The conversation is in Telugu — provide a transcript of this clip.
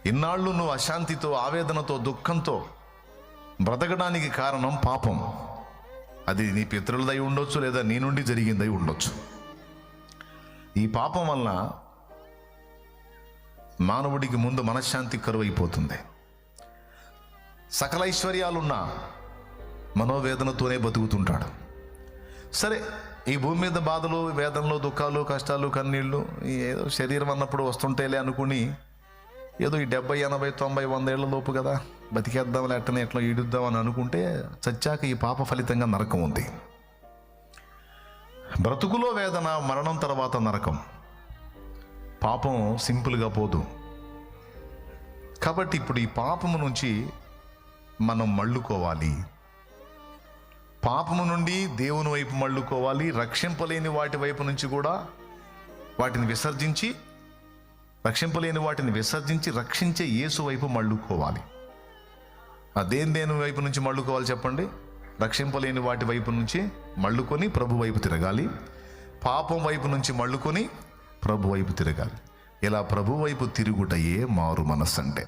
ఇన్నాళ్ళు నువ్వు అశాంతితో, ఆవేదనతో, దుఃఖంతో బ్రతకడానికి కారణం పాపం. అది నీ పితరులదై ఉండొచ్చు, లేదా నీ నుండి జరిగిందై ఉండొచ్చు. ఈ పాపం వలన మానవుడికి ముందు మనశ్శాంతి కరువైపోతుంది. సకల ఐశ్వర్యాలున్న మనోవేదనతోనే బతుకుతుంటాడు. సరే, ఈ భూమి మీద బాధలు, వేదనలు, దుఃఖాలు, కష్టాలు, కన్నీళ్ళు ఏదో శరీరం అన్నప్పుడు వస్తుంటేలే అనుకుని ఏదో ఈ 70, 80, 90, 100 ఏళ్ల లోపు కదా బతికేద్దాం, లేటనే ఎట్లా ఈడుద్దాం అని అనుకుంటే చచ్చాక ఈ పాప ఫలితంగా నరకం ఉంది. బ్రతుకులో వేదన, మరణం తర్వాత నరకం. పాపం సింపుల్గా పోదు. కాబట్టి ఇప్పుడు ఈ పాపము నుంచి మనం మళ్ళుకోవాలి. పాపము నుండి దేవుని వైపు మళ్ళుకోవాలి. రక్షింపలేని వాటి వైపు నుంచి కూడా వాటిని విసర్జించి, రక్షించే యేసు వైపు మళ్ళుకోవాలి. దేని వైపు నుంచి మళ్ళుకోవాలి చెప్పండి? రక్షింపలేని వాటి వైపు నుంచి మళ్ళుకొని ప్రభు వైపు తిరగాలి. పాపం వైపు నుంచి మళ్ళుకొని ప్రభు వైపు తిరగాలి. ఇలా ప్రభు వైపు తిరుగుటయే మారు మనస్సు అంటే.